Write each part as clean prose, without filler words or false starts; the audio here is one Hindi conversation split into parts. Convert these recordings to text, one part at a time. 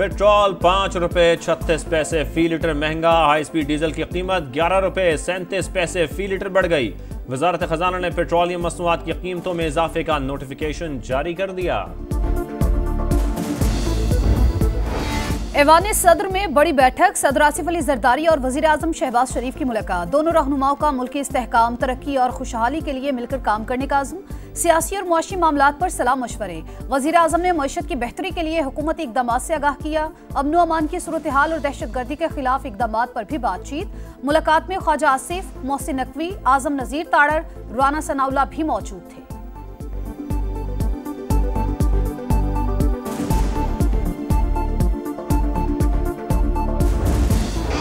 पेट्रोल 5 रुपए 36 पैसे फी लीटर महंगा। हाई स्पीड डीजल की कीमत 11 रुपए 37 पैसे फी लीटर बढ़ गई। वजारत खजाना ने पेट्रोलियम मसनूआत की कीमतों में इजाफे का नोटिफिकेशन जारी कर दिया। ऐवान सदर में बड़ी बैठक, सदर आसिफ अली जरदारी और वजीर आजम शहबाज शरीफ की मुलाकात। दोनों रहनुमाओं का मुल्की इस्तेहकाम, तरक्की और खुशहाली के लिए मिलकर काम करने का आज़म। सियासी और मुआशी मामलात पर सलाह मशवरे। वजीर आजम ने मईशत की बेहतरी के लिए हुकूमती इकदामात से आगाह किया। अमन अमान की सूरत हाल और दहशतगर्दी के खिलाफ इकदामात पर भी बातचीत। मुलाकात में ख्वाजा आसिफ, मोहसिन नकवी, आजम नजीर ताड़र, राना सनाउल्लाह भी मौजूद थे।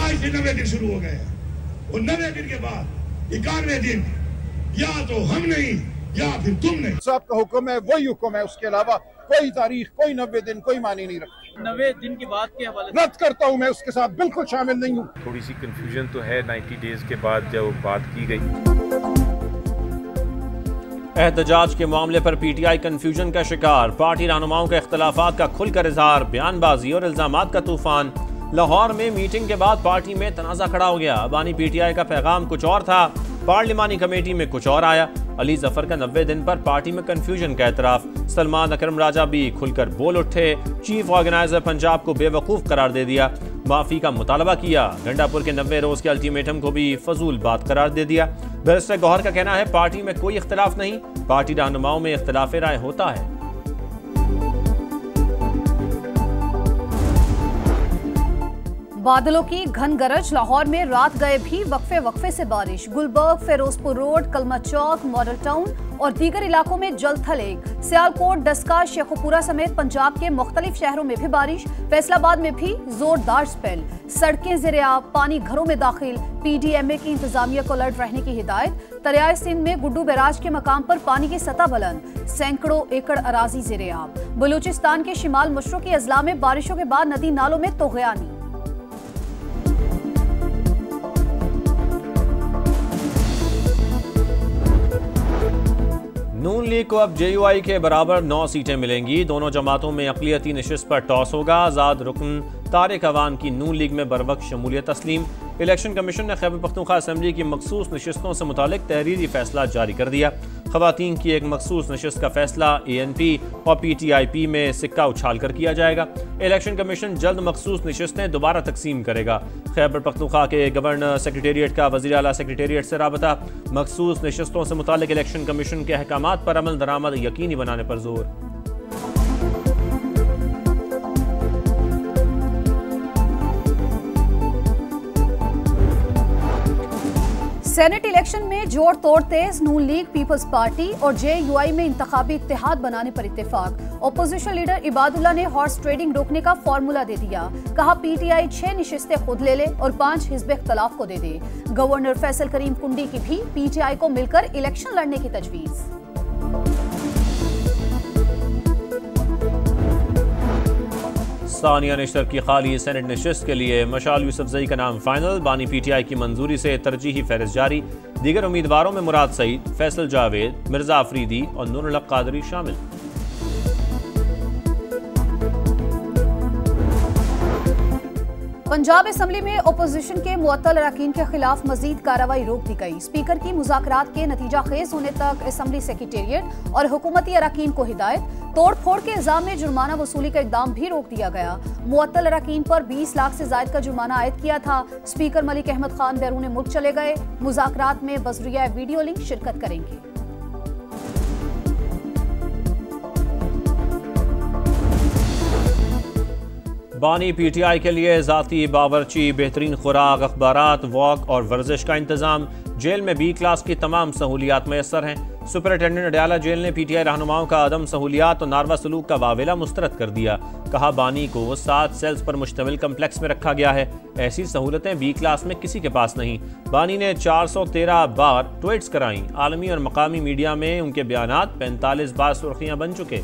आज 90 दिन शुरू हो गए और 90 दिन के बाद 91वें दिन या तो हम नहीं या फिर तुम नहीं। साहब का हुक्म है, वही हुक्म है, उसके अलावा कोई तारीख, कोई 90 दिन, कोई मानी नहीं रखती। 90 दिन की बात के हवाले रद्द करता हूँ, मैं उसके साथ बिल्कुल शामिल नहीं हूँ। थोड़ी सी कंफ्यूजन तो है 90 डेज के बाद जब बात की गई। एहतजाज के मामले पर पीटीआई कंफ्यूजन का शिकार। पार्टी रहनुमाओं के इख्तलाफात का खुलकर इजहार, बयानबाजी और इल्जामात का तूफान। लाहौर में मीटिंग के बाद पार्टी में तनाजा खड़ा हो गया। बानी पीटीआई का पैगाम कुछ और था, पार्लिमानी कमेटी में कुछ और आया। अली जफर का 90 दिन पर पार्टी में कंफ्यूजन का एतराफ। सलमान अकरम राजा भी खुलकर बोल उठे। चीफ ऑर्गेनाइजर पंजाब को बेवकूफ़ करार दे दिया, माफ़ी का मुतालबा किया। गंडापुर के 90 रोज़ के अल्टीमेटम को भी फजूल बात करार दे दिया। बैरिस्टर गौहर का कहना है पार्टी में कोई इख्तलाफ नहीं, पार्टी रहनुमाओं में इख्तलाफ राय होता है। बादलों की घन गरज। लाहौर में रात गए भी वक्फे वक्फे से बारिश। गुलबर्ग, फिरोजपुर रोड, कलमा चौक, मॉडल टाउन और दीगर इलाकों में जल थलेग। सियालकोट, डस्का, शेखुपुरा समेत पंजाब के मुख्तलिफ शहरों में भी बारिश। फैसलाबाद में भी जोरदार स्पेल। सड़कें ज़ेर-ए-आब, पानी घरों में दाखिल। PDMA की इंतजामिया को अलर्ट रहने की हिदायत। दरियाए सिंध में गुड्डू बैराज के मकाम पर पानी की सतह बुलंद। सैकड़ों एकड़ अराजी ज़ेर-ए-आब। बलूचिस्तान के शिमाल मशरक़ के अजला में बारिशों के बाद नदी नालों में तोग़यानी। नून लीग को अब JUI के बराबर 9 सीटें मिलेंगी। दोनों जमातों में अक़लियती नशिस्त पर टॉस होगा। आज़ाद रुकन तारिक अवान की नून लीग में बरवक्त शमूलियत तस्लीम। इलेक्शन कमीशन ने खैबर पख्तूनख्वा असम्बली की मखसूस नशिस्तों से मुतालिक तहरीरी फैसला जारी कर दिया। ख़वातीन की एक मखसूस नशिस्त का फैसला ANP और PTIP में सिक्का उछाल कर किया जाएगा। इलेक्शन कमीशन जल्द मखसूस नशिस्तें दोबारा तकसीम करेगा। खैबर पख्तूनख्वा के गवर्नर सेक्रेटेरिएट का वज़ीर आला सेक्रेटेरिएट से राबता। मखसूस नशिस्तों से मुतालिक इलेक्शन कमीशन के अहकामात पर अमल दरामद यकीनी बनाने पर जोर। सेनेट इलेक्शन में जोड़ तोड़ तेज। नून लीग, पीपल्स पार्टी और JUI में इंतखाबी इत्तेहाद बनाने पर इत्तेफाक। अपोजिशन लीडर इबादुल्ला ने हॉर्स ट्रेडिंग रोकने का फॉर्मूला दे दिया। कहा PTI 6 नशिस्तें खुद ले ले और 5 हिज़्ब इख्तलाफ को दे दे। गवर्नर फैसल करीम कुंडी की भी PTI को मिलकर इलेक्शन लड़ने की तजवीज़। सानिया निश्तर की खाली सेनेट नशिस्त के लिए मशाल यूसुफजई का नाम फाइनल। बानी PTI की मंजूरी से तरजीही फहरिस्त जारी। दीगर उम्मीदवारों में मुराद सईद, फैसल जावेद, मिर्जा अफरीदी और नूरुल हक कादरी शामिल। पंजाब असम्बली में अपोजिशन के मुअत्तल अरकान के खिलाफ मजीद कार्रवाई रोक दी गई। स्पीकर की मुज़ाकरात के नतीजा खेज होने तक असम्बली सेक्रेटेरिएट और हुकूमती अरकान को हिदायत। तोड़ फोड़ के इल्जाम में जुर्माना वसूली का इकदाम भी रोक दिया गया। मुअत्तल अरकान पर 20 लाख से जायद का जुर्माना आयद किया था। स्पीकर मलिक अहमद खान बैरून मुल्क चले गए। मुज़ाकरात में बज़रिया वीडियो लिंक शिरकत करेंगे। बानी PTI के लिए ज़ाती बावर्ची, बेहतरीन खुराक, अखबारात, वॉक और वर्जिश का इंतज़ाम। जेल में B क्लास की तमाम सहूलियात मैसर हैं। सुपरिटेंडेंट अडयाला जेल ने PTI रहनुमाओं का अदम सहूलियात और नारवा सलूक का वावेला मुस्तरद कर दिया। कहा बानी को 7 सेल्स पर मुश्तमिल कम्प्लेक्स में रखा गया है। ऐसी सहूलतें B क्लास में किसी के पास नहीं। बानी ने 413 बार ट्वीट्स कराई। आलमी और मकामी मीडिया में उनके बयानात 45 बार सुर्खियां बन चुके।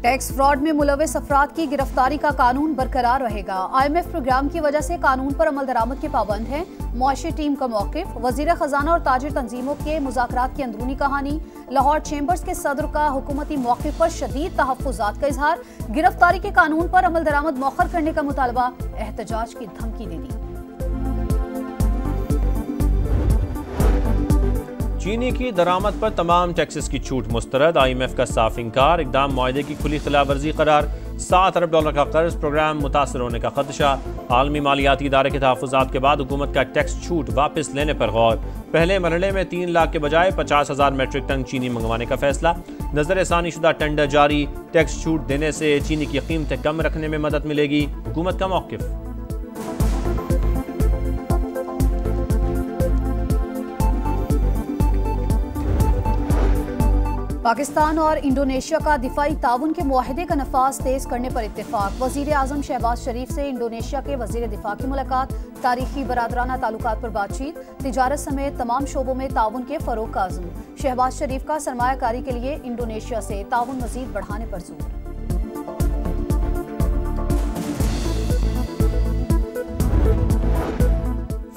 टैक्स फ्रॉड में मुलविस अफराद की गिरफ्तारी का कानून बरकरार रहेगा। IMF प्रोग्राम की वजह से कानून पर अमल दरामद के पाबंद हैं। मुआशी टीम का मौक़िफ़, वज़ीर ख़जाना और ताजिर तंजीमों के मुज़ाकरात की अंदरूनी कहानी। लाहौर चैम्बर्स के सदर का हुकूमती मौक़िफ़ पर शदीद तहफ़्फ़ुज़ात का इजहार। गिरफ्तारी के कानून पर अमल दरामद मौखर करने का मुतालबा, एहतजाज की धमकी दे दी। चीनी की दरामद पर तमाम टैक्सेस की छूट मुस्तरद। IMF का साफ इंकार, इक़दाम मुआहदे की खुली खिलाफवर्जी करार। $7 अरब का कर्ज प्रोग्राम मुतासर होने का खदशा। आलमी मालियाती इदारे के तहफ़्फ़ुज़ात के बाद हुकूमत का टैक्स छूट वापस लेने पर गौर। पहले मरहले में 3 लाख के बजाय 50,000 मेट्रिक टन चीनी मंगवाने का फैसला। नज़रसानी शुदा टेंडर जारी। टैक्स छूट देने से चीनी की कीमतें कम रखने में मदद मिलेगी, हुकूमत का मौक़िफ़। पाकिस्तान और इंडोनेशिया का दिफाई ताउन के मुआहदे का नफाज तेज करने पर इत्तेफाक। वज़ीर आज़म शहबाज शरीफ से इंडोनेशिया के वज़ीर दिफा की मुलाकात। तारीखी बरादराना ताल्लुकात पर बातचीत। तिजारत समेत तमाम शोबों में ताउन के फ़रोग़ का अज़्म। शहबाज शरीफ का सरमायाकारी के लिए इंडोनेशिया से ताउन मज़ीद बढ़ाने पर जोर।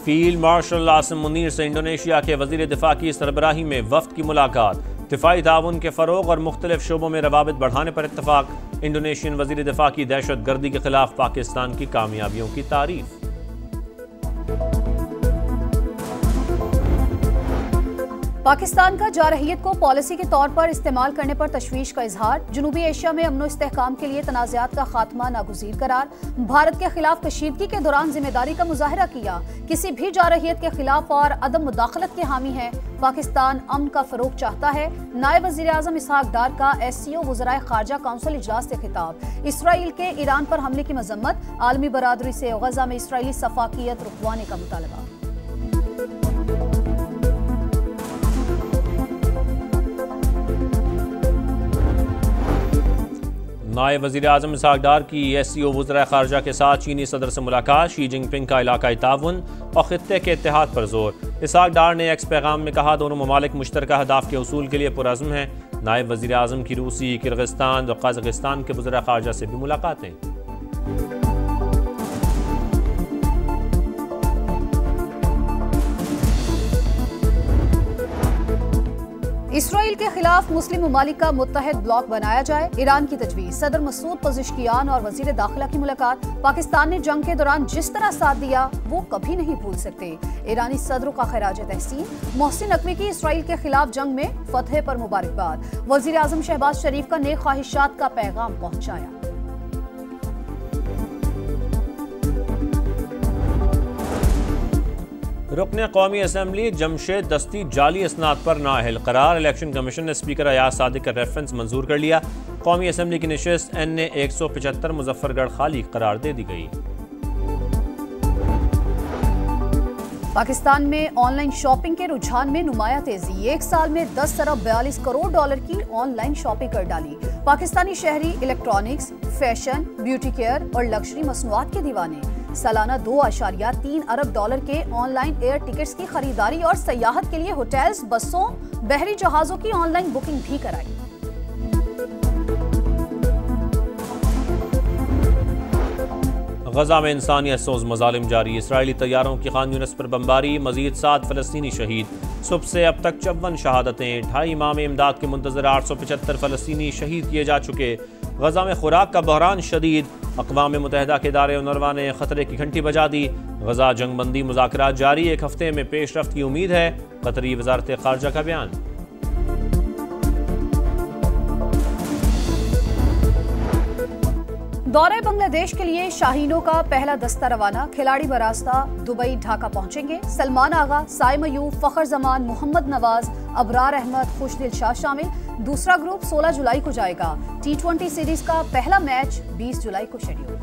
फील्ड मार्शल आसिम मुनीर से इंडोनेशिया के वज़ीर दिफा की सरबराही में वफ़द की मुलाकात। दिफाई ताउन के फ़रोग़ और मुख्तलिफ शोबों में रवाबित बढ़ाने पर इत्तफ़ाक़। इंडोनेशियन वज़ीर दिफा की दहशत गर्दी के खिलाफ पाकिस्तान की कामयाबियों की तारीफ़। पाकिस्तान का जारहियत को पॉलिसी के तौर पर इस्तेमाल करने पर तशवीश का इजहार। जनूबी एशिया में अमन इस्तेहकाम के लिए तनाज़ात का खात्मा नागुज़ीर करार। भारत के खिलाफ कशीदगी के दौरान जिम्मेदारी का मुजाहरा किया। किसी भी जारहियत के खिलाफ और अदम मुदाखलत के हामी है। पाकिस्तान अमन का फ़रोग़ चाहता है। नायब वज़ीर आज़म इसहाक़ डार का SCO वज़राए ख़ारजा काउंसिल इजलास से खिताब। इसराइल के ईरान पर हमले की मज़म्मत। आलमी बरादरी से गज़ा में इसराइली सफ़ाकियत रुकवाने का मुतालबा। नायब वज़ीर आज़म इसहाक़ डार की SCO वज़राए ख़ारजा के साथ चीनी सदर से मुलाकात। शी जिनपिंग का इलाकाई ताउन और ख़ित्ते के इत्तेहाद पर जोर। इसहाक़ डार ने एक्स पैगाम में कहा, दोनों ममालिक मुश्तरका अहदाफ के उसूल के लिए पुरअज़्म हैं। नायब वज़ीर आज़म की रूसी, किर्गिस्तान और कज़ाकिस्तान के वज़राए ख़ारजा से भी मुलाकातें। इसराइल के खिलाफ मुस्लिम ममालिक का मुत्तहिद ब्लॉक बनाया जाए, ईरान की तजवीज़। सदर मसूद पज़िश्कियान और वज़ीर दाखिला की मुलाकात। पाकिस्तान ने जंग के दौरान जिस तरह साथ दिया वो कभी नहीं भूल सकते। ईरानी सदरों का खिराज तहसीन। मोहसिन नकवी की इसराइल के खिलाफ जंग में फतह पर मुबारकबाद। वज़ीर आज़म शहबाज शरीफ का नेक ख्वाहिशात का पैगाम पहुंचाया। रुकने कौमी असम्बली जमशेद दस्ती जाली इसनाद पर नाअहल करार। इलेक्शन कमीशन ने स्पीकर अयाज सादिक का रेफरेंस मंजूर कर लिया। कौमी असम्बली की नशिस्त NA 175 मुजफ्फरगढ़ खाली करार दे दी गई। पाकिस्तान में ऑनलाइन शॉपिंग के रुझान में नुमाया तेजी। एक साल में 10 अरब 42 करोड़ डॉलर की ऑनलाइन शॉपिंग कर डाली। पाकिस्तानी शहरी इलेक्ट्रॉनिक्स, फैशन, ब्यूटी केयर और लग्जरी मसनूआत के दीवाने। सालाना 2.3 अरब डॉलर के ऑनलाइन एयर टिकट्स की खरीदारी और सयाहत के लिए होटल्स, बसों, बहरी जहाजों की ऑनलाइन बुकिंग भी कराई। गजा में इंसानियत सोज मजालिम जारी। इसराइली तैयारों की खान यूनिस पर बमबारी। मजीद 7 फ़लस्तीनी शहीद। सुबह से अब तक 54 शहादतें। 2.5 माह में इमदाद के मुंतज़र 875 फ़लस्तीनी शहीद किए जा चुके। गजा में खुराक का बहरान शदीद। अक़वाम मुत्तहिदा के इदारे उनरवा ने खतरे की घंटी बजा दी। गजा जंगबंदी मुज़ाकरात जारी। 1 हफ्ते में पेशरफ्त की उम्मीद है। कतरी वज़ारत ख़ारजा का बयान। दौरे बांग्लादेश के लिए शाहीनों का पहला दस्ता रवाना। खिलाड़ी बरास्ता दुबई, ढाका पहुंचेंगे। सलमान आगा, साइम अयूब, फ़खर जमान, मोहम्मद नवाज, अबरार अहमद, खुशदिल शाह शामिल। दूसरा ग्रुप 16 जुलाई को जाएगा। T20 सीरीज का पहला मैच 20 जुलाई को शेड्यूल।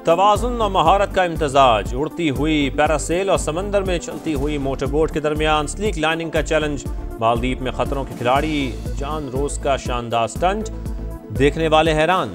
तवाज़ुन और महारत का इम्तजाज। उड़ती हुई पैरासेल और समंदर में चलती हुई मोटरबोट के दरमियान स्लीक लाइनिंग का चैलेंज। मालदीव में खतरों के खिलाड़ी जॉन रोज का शानदार स्टंट, देखने वाले हैरान।